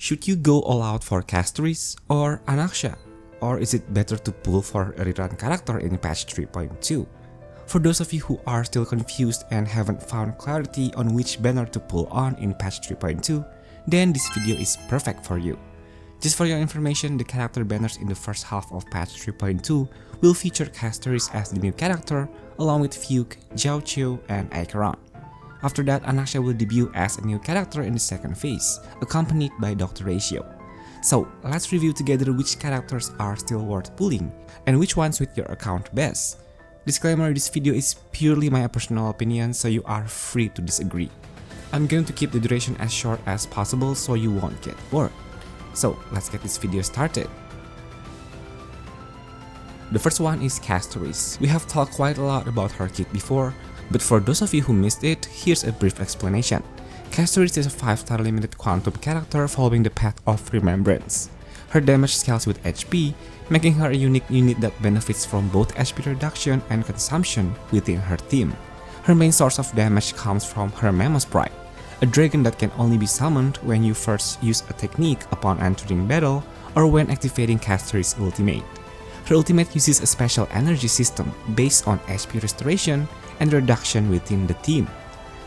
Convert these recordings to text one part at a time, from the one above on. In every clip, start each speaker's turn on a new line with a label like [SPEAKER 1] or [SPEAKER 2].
[SPEAKER 1] Should you go all out for CASTORICE or ANAXA? Or is it better to pull for a RERUN character in patch 3.2? For those of you who are still confused and haven't found clarity on which banner to pull on in patch 3.2, then this video is perfect for you. Just for your information, the character banners in the first half of patch 3.2 will feature CASTORICE as the new character along with FUGUE, JIAOQIU, and ACHERON. After that, ANAXA will debut as a new character in the second phase, accompanied by Dr. Ratio. So, let's review together which characters are still worth pulling, and which ones with your account best. Disclaimer, this video is purely my personal opinion, so you are free to disagree. I'm going to keep the duration as short as possible so you won't get bored. So, let's get this video started. The first one is CASTORICE. We have talked quite a lot about her kit before, but for those of you who missed it, here's a brief explanation. CASTORICE is a 5-star limited quantum character following the path of remembrance. Her damage scales with HP, making her a unique unit that benefits from both HP reduction and consumption within her team. Her main source of damage comes from her Memo Sprite, a dragon that can only be summoned when you first use a technique upon entering battle or when activating CASTORICE's ultimate. Her ultimate uses a special energy system based on HP restoration and reduction within the team.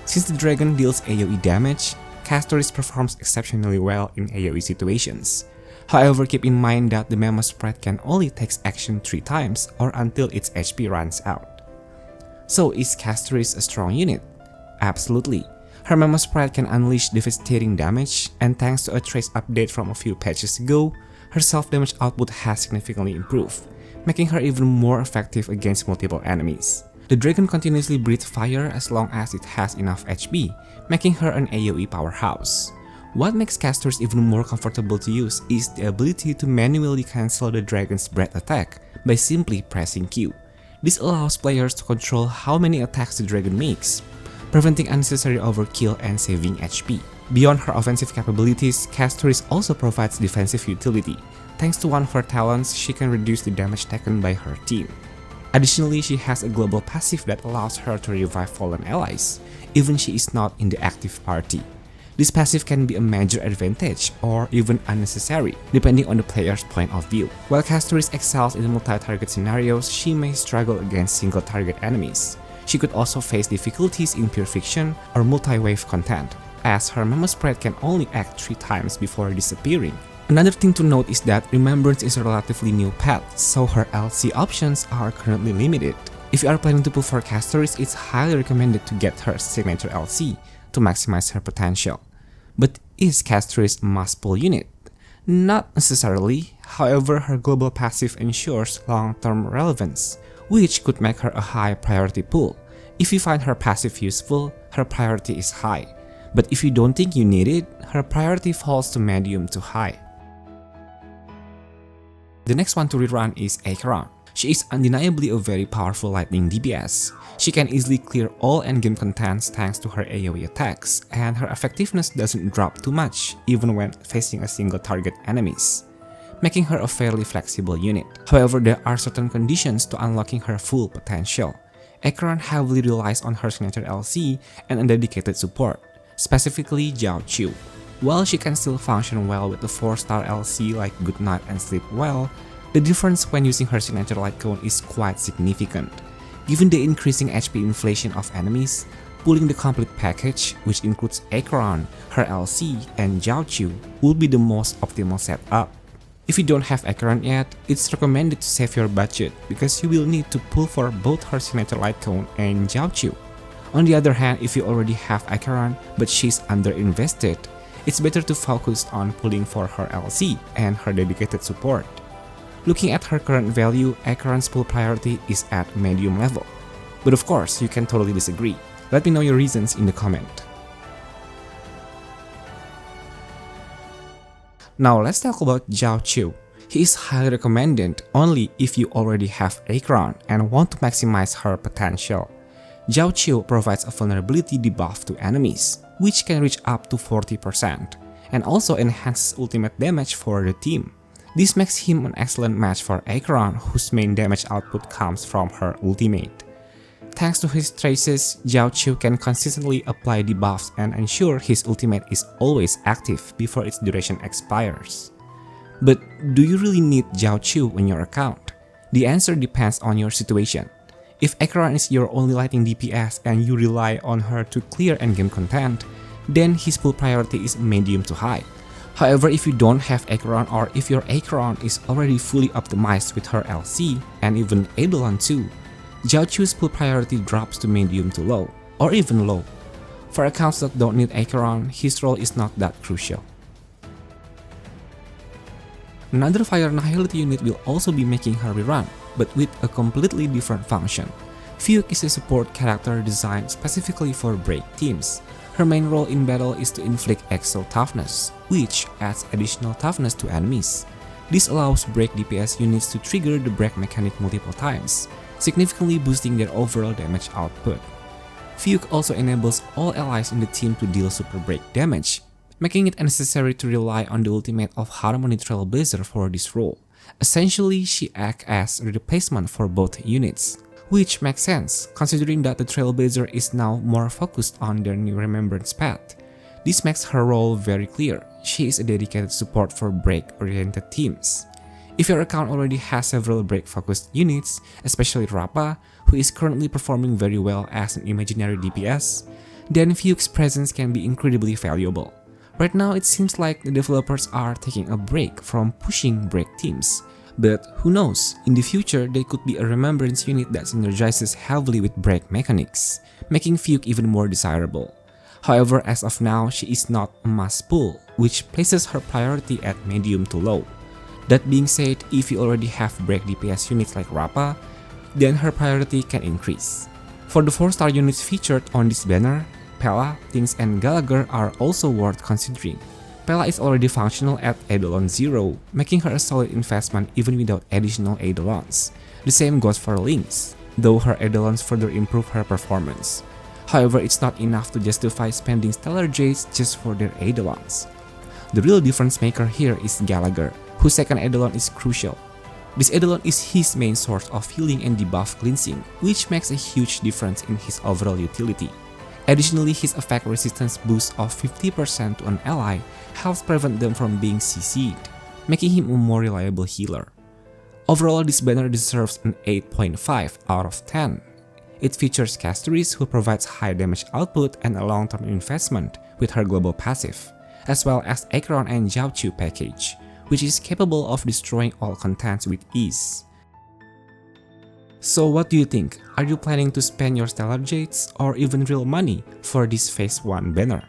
[SPEAKER 1] Since the dragon deals AoE damage, CASTORICE performs exceptionally well in AoE situations. However, keep in mind that the Memo Sprite can only take action 3 times or until its HP runs out. So is CASTORICE a strong unit? Absolutely. Her Memo Sprite can unleash devastating damage, and thanks to a trace update from a few patches ago, her self-damage output has significantly improved, making her even more effective against multiple enemies. The dragon continuously breathes fire as long as it has enough HP, making her an AoE powerhouse. What makes CASTORICE even more comfortable to use is the ability to manually cancel the dragon's breath attack by simply pressing Q. This allows players to control how many attacks the dragon makes, preventing unnecessary overkill and saving HP. Beyond her offensive capabilities, CASTORICE also provides defensive utility. Thanks to one of her talents, she can reduce the damage taken by her team. Additionally, she has a global passive that allows her to revive fallen allies, even she is not in the active party. This passive can be a major advantage or even unnecessary, depending on the player's point of view. While CASTORICE excels in multi-target scenarios, she may struggle against single-target enemies. She could also face difficulties in pure fiction or multi-wave content, as her Memo Sprite can only act 3 times before disappearing. Another thing to note is that Remembrance is a relatively new path, so her LC options are currently limited. If you are planning to pull for CASTORICE, it's highly recommended to get her signature LC to maximize her potential. But is CASTORICE a must-pull unit? Not necessarily, however her global passive ensures long-term relevance, which could make her a high priority pull. If you find her passive useful, her priority is high. But if you don't think you need it, her priority falls to medium to high. The next one to rerun is ACHERON. She is undeniably a very powerful lightning DPS. She can easily clear all endgame contents thanks to her AoE attacks, and her effectiveness doesn't drop too much even when facing a single target enemies, making her a fairly flexible unit. However, there are certain conditions to unlocking her full potential. ACHERON heavily relies on her signature LC and a dedicated support, specifically JIAOQIU. While she can still function well with the 4-star LC like Good Night and Sleep Well, the difference when using her signature light cone is quite significant. Given the increasing HP inflation of enemies, pulling the complete package, which includes ACHERON, her LC, and JIAOQIU, will be the most optimal setup. If you don't have ACHERON yet, it's recommended to save your budget because you will need to pull for both her signature light cone and JIAOQIU. On the other hand, if you already have ACHERON but she's underinvested, it's better to focus on pulling for her LC and her dedicated support. Looking at her current value, ACHERON's pull priority is at medium level. But of course, you can totally disagree. Let me know your reasons in the comment. Now let's talk about JIAOQIU. He is highly recommended only if you already have ACHERON and want to maximize her potential. JIAOQIU provides a vulnerability debuff to enemies, which can reach up to 40%, and also enhances ultimate damage for the team. This makes him an excellent match for ACHERON, whose main damage output comes from her ultimate. Thanks to his traces, JIAOQIU can consistently apply debuffs and ensure his ultimate is always active before its duration expires. But do you really need JIAOQIU on your account? The answer depends on your situation. If ACHERON is your only lightning DPS and you rely on her to clear endgame content, then his full priority is medium to high. However, if you don't have ACHERON or if your ACHERON is already fully optimized with her LC and even Eidolon too, JIAOQIU's full priority drops to medium to low, or even low. For accounts that don't need ACHERON, his role is not that crucial. Another Fire Nihility unit will also be making her rerun, but with a completely different function. FUGUE is a support character designed specifically for break teams. Her main role in battle is to inflict extra toughness, which adds additional toughness to enemies. This allows break DPS units to trigger the break mechanic multiple times, significantly boosting their overall damage output. FUGUE also enables all allies in the team to deal super break damage, making it unnecessary to rely on the ultimate of Harmony Trailblazer for this role. Essentially, she acts as a replacement for both units, which makes sense considering that the Trailblazer is now more focused on their new Remembrance path. This makes her role very clear. She is a dedicated support for break-oriented teams. If your account already has several break-focused units, especially Rappa, who is currently performing very well as an imaginary DPS, then FUGUE's presence can be incredibly valuable. Right now, it seems like the developers are taking a break from pushing break teams. But who knows, in the future there could be a Remembrance unit that synergizes heavily with break mechanics, making FUGUE even more desirable. However, as of now, she is not a must pull, which places her priority at medium to low. That being said, if you already have break DPS units like Rappa, then her priority can increase. For the 4-star units featured on this banner, Pela, Things, and Gallagher are also worth considering. Pela is already functional at Eidolon 0, making her a solid investment even without additional Eidolons. The same goes for Lynx, though her Eidolons further improve her performance. However, it's not enough to justify spending Stellar Jades just for their Eidolons. The real difference maker here is Gallagher, whose second Eidolon is crucial. This Eidolon is his main source of healing and debuff cleansing, which makes a huge difference in his overall utility. Additionally, his effect resistance boost of 50% to an ally helps prevent them from being CC'd, making him a more reliable healer. Overall, this banner deserves an 8.5 out of 10. It features CASTORICE, who provides high damage output and a long-term investment with her global passive, as well as ACHERON and JIAOQIU package, which is capable of destroying all contents with ease. So what do you think? Are you planning to spend your Stellar Jades or even real money for this Phase 1 banner?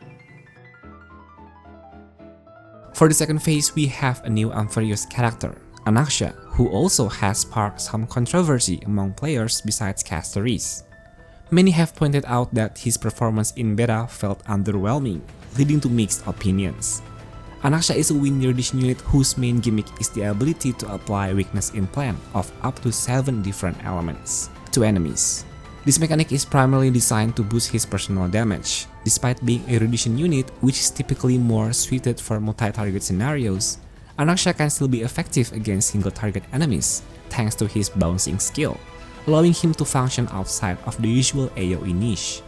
[SPEAKER 1] For the second phase, we have a new Amphibious character, ANAXA, who also has sparked some controversy among players besides CASTORICE. Many have pointed out that his performance in beta felt underwhelming, leading to mixed opinions. ANAXA is a win erudition unit whose main gimmick is the ability to apply weakness implant of up to 7 different elements to enemies. This mechanic is primarily designed to boost his personal damage. Despite being a erudition unit, which is typically more suited for multi-target scenarios, ANAXA can still be effective against single-target enemies thanks to his bouncing skill, allowing him to function outside of the usual AoE niche.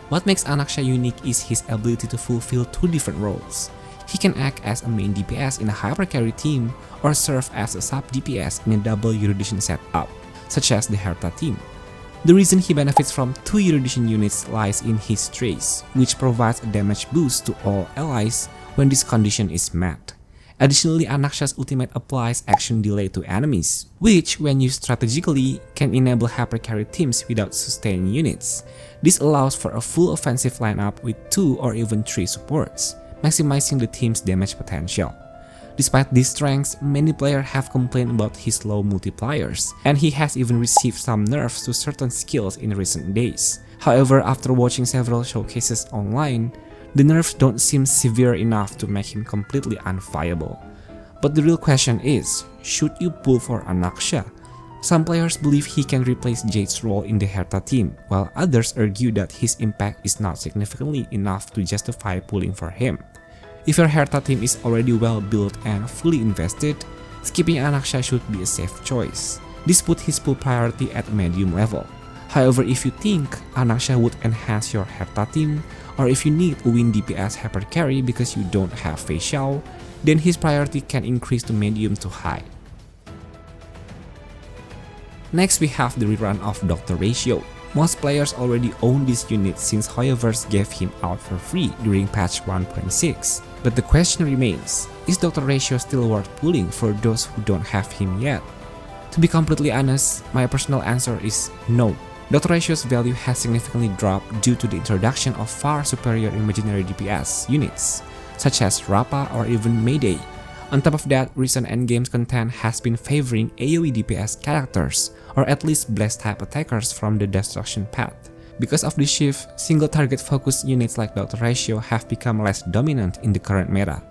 [SPEAKER 1] What makes ANAXA unique is his ability to fulfill 2 different roles. He can act as a main DPS in a hypercarry team or serve as a sub-DPS in a double erudition setup, such as the Herta team. The reason he benefits from 2 erudition units lies in his trace, which provides a damage boost to all allies when this condition is met. Additionally, ANAXA's ultimate applies action delay to enemies, which, when used strategically, can enable hypercarry teams without sustain units. This allows for a full offensive lineup with 2 or even 3 supports, maximizing the team's damage potential. Despite these strengths, many players have complained about his low multipliers, and he has even received some nerfs to certain skills in recent days. However, after watching several showcases online, the nerfs don't seem severe enough to make him completely unviable. But the real question is, should you pull for ANAXA? Some players believe he can replace Jade's role in the Herta team, while others argue that his impact is not significantly enough to justify pulling for him. If your Herta team is already well built and fully invested, skipping ANAXA should be a safe choice. This puts his pull priority at medium level. However, if you think ANAXA would enhance your Hertha team, or if you need a win DPS hyper carry because you don't have Fei Xiao, then his priority can increase to medium to high. Next we have the rerun of Dr. Ratio. Most players already own this unit since Hoyoverse gave him out for free during patch 1.6. But the question remains, is Dr. Ratio still worth pulling for those who don't have him yet? To be completely honest, my personal answer is no. Dr. Ratio's value has significantly dropped due to the introduction of far superior imaginary DPS units, such as Rappa or even Mayday. On top of that, recent endgames content has been favoring AoE DPS characters, or at least blast type attackers from the destruction path. Because of this shift, single target focused units like Dr. Ratio have become less dominant in the current meta.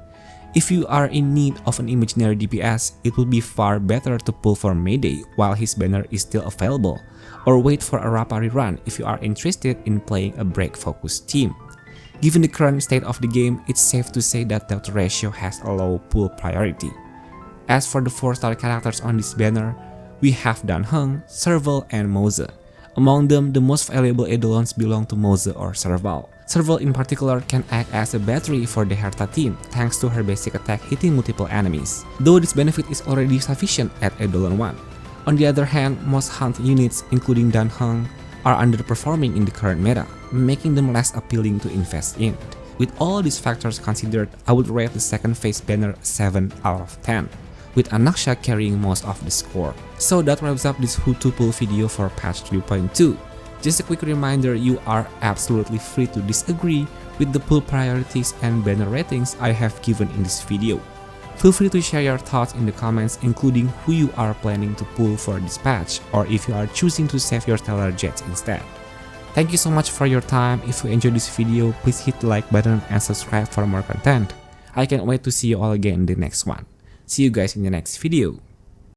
[SPEAKER 1] If you are in need of an imaginary DPS, it would be far better to pull for Mayday while his banner is still available, or wait for a Rappa rerun if you are interested in playing a break focused team. Given the current state of the game, it's safe to say that Dr. Ratio has a low pull priority. As for the 4-star characters on this banner, we have Dan Heng, Serval, and Moze. Among them, the most valuable eidolons belong to Moze or Serval. Serval in particular can act as a battery for the Hertha team thanks to her basic attack hitting multiple enemies, though this benefit is already sufficient at Eidolon 1. On the other hand, most hunt units, including Dan Heng, are underperforming in the current meta, making them less appealing to invest in. With all these factors considered, I would rate the second phase banner a 7 out of 10, with ANAXA carrying most of the score. So that wraps up this who to pull video for patch 3.2. Just a quick reminder, you are absolutely free to disagree with the pull priorities and banner ratings I have given in this video. Feel free to share your thoughts in the comments, including who you are planning to pull for this patch, or if you are choosing to save your stellar jets instead. Thank you so much for your time. If you enjoyed this video, please hit the like button and subscribe for more content. I can't wait to see you all again in the next one. See you guys in the next video.